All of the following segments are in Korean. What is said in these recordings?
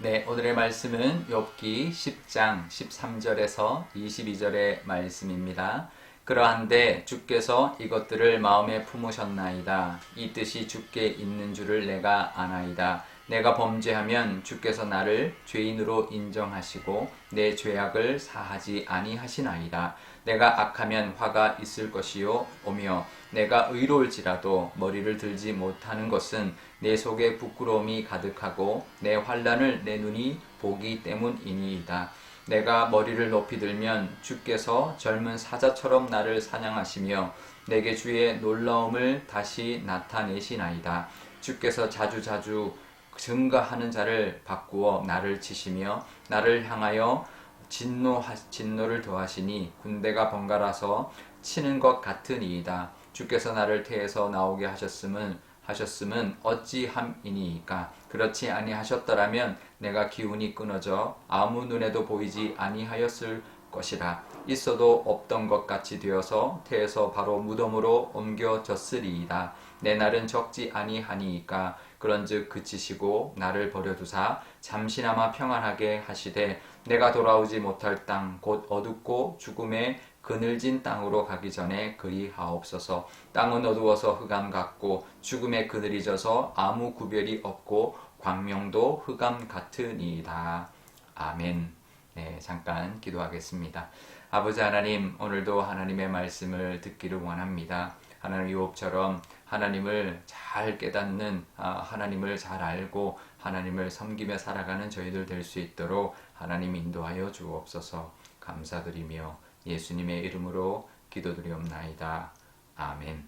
네, 오늘의 말씀은 욥기 10장 13절에서 22절의 말씀입니다. 그러한데 주께서 이것들을 마음에 품으셨나이다. 이 뜻이 주께 있는 줄을 내가 아나이다. 내가 범죄하면 주께서 나를 죄인으로 인정하시고 내 죄악을 사하지 아니하시나이다. 내가 악하면 화가 있을 것이요 오며 내가 의로울지라도 머리를 들지 못하는 것은 내 속에 부끄러움이 가득하고 내 환난을 내 눈이 보기 때문이니이다. 내가 머리를 높이 들면 주께서 젊은 사자처럼 나를 사냥하시며 내게 주의 놀라움을 다시 나타내시나이다. 주께서 자주자주 증가하는 자를 바꾸어 나를 치시며 나를 향하여 진노를 더하시니 군대가 번갈아서 치는 것 같으니이다. 주께서 나를 태에서 나오게 하셨음은 어찌함이니이까. 그렇지 아니하셨더라면 내가 기운이 끊어져 아무 눈에도 보이지 아니하였을 것이라. 있어도 없던 것 같이 되어서 태에서 바로 무덤으로 옮겨졌으리이다. 내 날은 적지 아니하니이까. 그런즉 그치시고 나를 버려두사 잠시나마 평안하게 하시되 내가 돌아오지 못할 땅 곧 어둡고 죽음의 그늘진 땅으로 가기 전에 그리하옵소서. 땅은 어두워서 흑암 같고 죽음의 그늘이 져서 아무 구별이 없고 광명도 흑암 같으니이다. 아멘. 네, 잠깐 기도하겠습니다. 아버지 하나님, 오늘도 하나님의 말씀을 듣기를 원합니다. 하나님 욥처럼 하나님을 잘 깨닫는, 하나님을 잘 알고 하나님을 섬기며 살아가는 저희들 될 수 있도록 하나님 인도하여 주옵소서. 감사드리며 예수님의 이름으로 기도드리옵나이다. 아멘.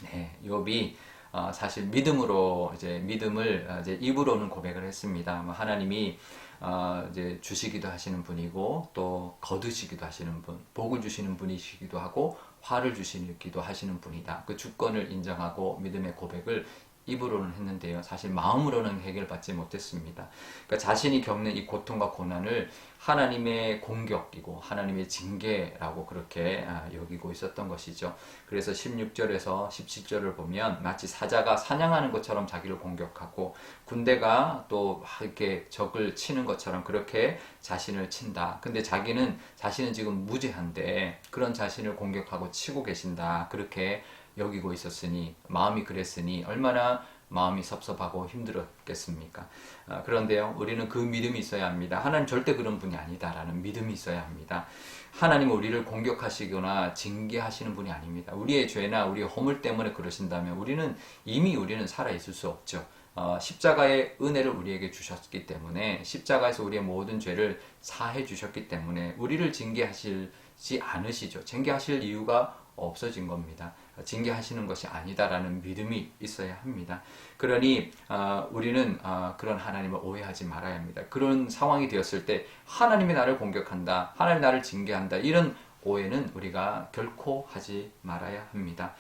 네, 욥이 사실 믿음으로 믿음을 입으로는 고백을 했습니다. 하나님이 이제 주시기도 하시는 분이고 또 거두시기도 하시는 분, 복을 주시는 분이시기도 하고 화를 주시기도 하시는 분이다. 그 주권을 인정하고 믿음의 고백을 입으로는 했는데요. 사실 마음으로는 해결받지 못했습니다. 그러니까 자신이 겪는 이 고통과 고난을 하나님의 공격이고 하나님의 징계라고 그렇게 여기고 있었던 것이죠. 그래서 16절에서 17절을 보면 마치 사자가 사냥하는 것처럼 자기를 공격하고 군대가 또 이렇게 적을 치는 것처럼 그렇게 자신을 친다. 근데 자신은 지금 무죄한데 그런 자신을 공격하고 치고 계신다. 그렇게 여기고 있었으니, 마음이 그랬으니 얼마나 마음이 섭섭하고 힘들었겠습니까? 그런데요, 우리는 그 믿음이 있어야 합니다. 하나님 절대 그런 분이 아니다라는 믿음이 있어야 합니다. 하나님은 우리를 공격하시거나 징계하시는 분이 아닙니다. 우리의 죄나 우리의 허물 때문에 그러신다면 우리는 살아있을 수 없죠. 십자가의 은혜를 우리에게 주셨기 때문에, 십자가에서 우리의 모든 죄를 사해 주셨기 때문에 우리를 징계하시지 않으시죠. 징계하실 이유가 없어진 겁니다. 징계하시는 것이 아니다라는 믿음이 있어야 합니다. 그러니 우리는 그런 하나님을 오해하지 말아야 합니다. 그런 상황이 되었을 때 하나님이 나를 공격한다, 하나님이 나를 징계한다, 이런 오해는 우리가 결코 하지 말아야 합니다.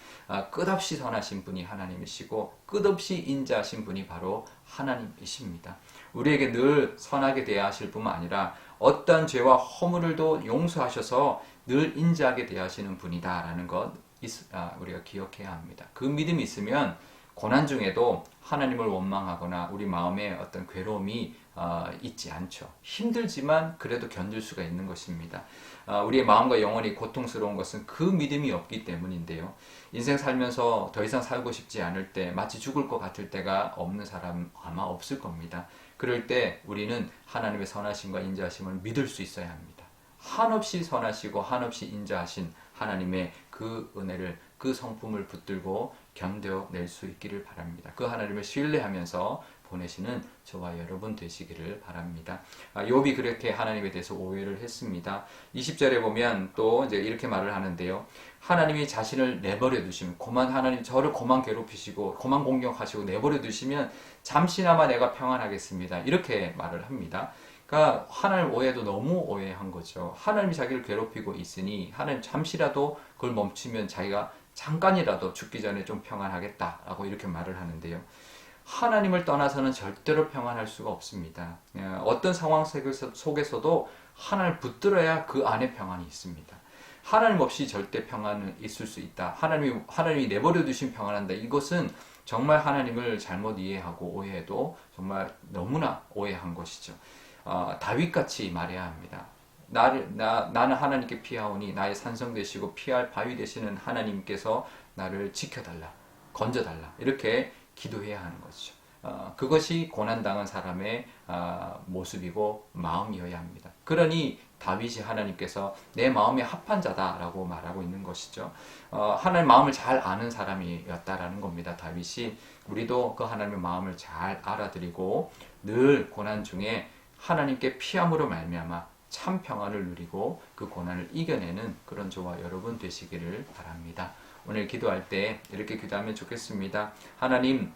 끝없이 선하신 분이 하나님이시고 끝없이 인자하신 분이 바로 하나님이십니다. 우리에게 늘 선하게 대하실 뿐만 아니라 어떠한 죄와 허물을도 용서하셔서 늘 인자하게 대하시는 분이다라는 것 우리가 기억해야 합니다. 그 믿음이 있으면 고난 중에도 하나님을 원망하거나 우리 마음에 어떤 괴로움이 있지 않죠. 힘들지만 그래도 견딜 수가 있는 것입니다. 우리의 마음과 영혼이 고통스러운 것은 그 믿음이 없기 때문인데요. 인생 살면서 더 이상 살고 싶지 않을 때, 마치 죽을 것 같을 때가 없는 사람 아마 없을 겁니다. 그럴 때 우리는 하나님의 선하심과 인자하심을 믿을 수 있어야 합니다. 한없이 선하시고 한없이 인자하신 하나님의 그 은혜를, 그 성품을 붙들고 견뎌낼 수 있기를 바랍니다. 그 하나님을 신뢰하면서 보내시는 저와 여러분 되시기를 바랍니다. 욥이 그렇게 하나님에 대해서 오해를 했습니다. 20절에 보면 또 이제 이렇게 말을 하는데요. 하나님이 자신을 내버려 두시면, 하나님 저를 고만 괴롭히시고 고만 공격하시고 내버려 두시면 잠시나마 내가 평안하겠습니다. 이렇게 말을 합니다. 그러니까 하나님 오해도 너무 오해한 거죠. 하나님이 자기를 괴롭히고 있으니 하나님 잠시라도 그걸 멈추면 자기가 잠깐이라도 죽기 전에 좀 평안하겠다라고 이렇게 말을 하는데요. 하나님을 떠나서는 절대로 평안할 수가 없습니다. 어떤 상황 속에서도 하나님을 붙들어야 그 안에 평안이 있습니다. 하나님 없이 절대 평안은 있을 수 있다. 하나님이 내버려 두신 평안한다. 이것은 정말 하나님을 잘못 이해하고 오해해도 정말 너무나 오해한 것이죠. 다윗같이 말해야 합니다. 나는 하나님께 피하오니 나의 산성 되시고 피할 바위 되시는 하나님께서 나를 지켜달라, 건져달라, 이렇게 기도해야 하는 것이죠. 그것이 고난당한 사람의 모습이고 마음이어야 합니다. 그러니 다윗이 하나님께서 내 마음에 합한 자다라고 말하고 있는 것이죠. 하나님 마음을 잘 아는 사람이었다라는 겁니다. 다윗이. 우리도 그 하나님의 마음을 잘 알아들이고 늘 고난 중에 하나님께 피함으로 말미암아 참 평안을 누리고 그 고난을 이겨내는 그런 저와 여러분 되시기를 바랍니다. 오늘 기도할 때 이렇게 기도하면 좋겠습니다. 하나님의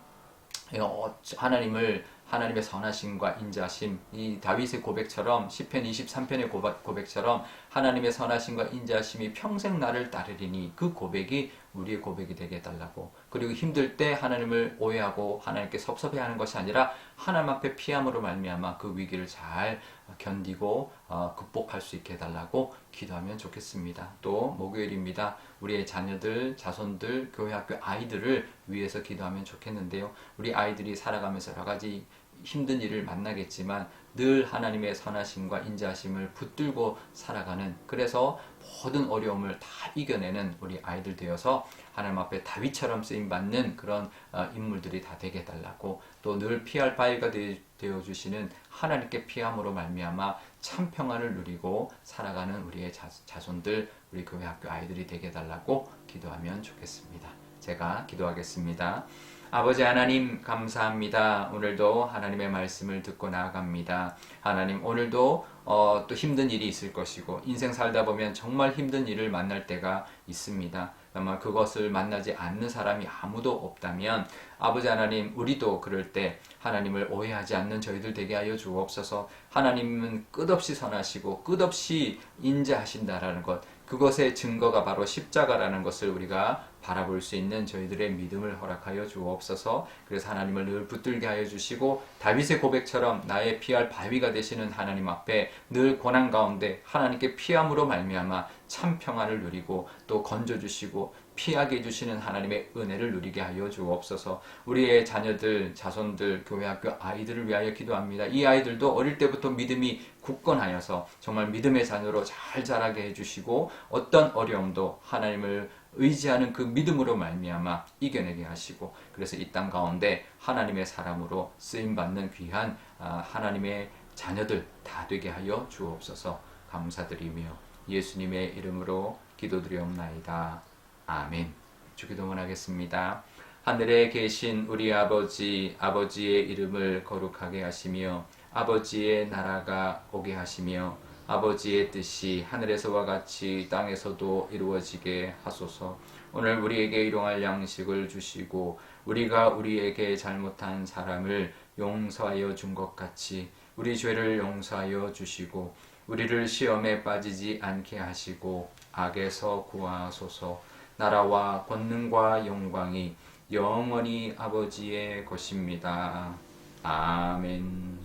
선하심과 인자심, 이 다윗의 고백처럼 시편 23편의 고백처럼 하나님의 선하심과 인자심이 평생 나를 따르리니 그 고백이 우리의 고백이 되게 해달라고. 그리고 힘들 때 하나님을 오해하고 하나님께 섭섭해하는 것이 아니라 하나님 앞에 피함으로 말미암아 그 위기를 잘 견디고 극복할 수 있게 해달라고 기도하면 좋겠습니다. 또 목요일입니다. 우리의 자녀들, 자손들, 교회 학교 아이들을 위해서 기도하면 좋겠는데요. 우리 아이들이 살아가면서 여러 가지 힘든 일을 만나겠지만 늘 하나님의 선하심과 인자하심을 붙들고 살아가는, 그래서 모든 어려움을 다 이겨내는 우리 아이들 되어서 하나님 앞에 다윗처럼 쓰임받는 그런 인물들이 다 되게 해달라고, 또 늘 피할 바위가 되어주시는 하나님께 피함으로 말미암아 참 평안을 누리고 살아가는 우리의 자손들, 우리 교회 학교 아이들이 되게 해달라고 기도하면 좋겠습니다. 제가 기도하겠습니다. 아버지 하나님 감사합니다. 오늘도 하나님의 말씀을 듣고 나아갑니다. 하나님 오늘도 또 힘든 일이 있을 것이고 인생 살다 보면 정말 힘든 일을 만날 때가 있습니다. 아마 그것을 만나지 않는 사람이 아무도 없다면 아버지 하나님 우리도 그럴 때 하나님을 오해하지 않는 저희들 되게 하여 주옵소서. 하나님은 끝없이 선하시고 끝없이 인자하신다라는 것, 그것의 증거가 바로 십자가라는 것을 우리가 바라볼 수 있는 저희들의 믿음을 허락하여 주옵소서. 그래서 하나님을 늘 붙들게 하여 주시고 다윗의 고백처럼 나의 피할 바위가 되시는 하나님 앞에 늘 고난 가운데 하나님께 피함으로 말미암아 참 평안을 누리고 또 건져주시고 피하게 해주시는 하나님의 은혜를 누리게 하여 주옵소서. 우리의 자녀들, 자손들, 교회 학교 아이들을 위하여 기도합니다. 이 아이들도 어릴 때부터 믿음이 굳건하여서 정말 믿음의 자녀로 잘 자라게 해주시고 어떤 어려움도 하나님을 의지하는 그 믿음으로 말미암아 이겨내게 하시고, 그래서 이 땅 가운데 하나님의 사람으로 쓰임받는 귀한 하나님의 자녀들 다 되게 하여 주옵소서. 감사드리며 예수님의 이름으로 기도드리옵나이다. 아멘. 주기도 원하겠습니다. 하늘에 계신 우리 아버지, 아버지의 이름을 거룩하게 하시며 아버지의 나라가 오게 하시며 아버지의 뜻이 하늘에서와 같이 땅에서도 이루어지게 하소서. 오늘 우리에게 일용할 양식을 주시고 우리가 우리에게 잘못한 사람을 용서하여 준 것 같이 우리 죄를 용서하여 주시고 우리를 시험에 빠지지 않게 하시고 악에서 구하소서. 나라와 권능과 영광이 영원히 아버지의 것입니다. 아멘.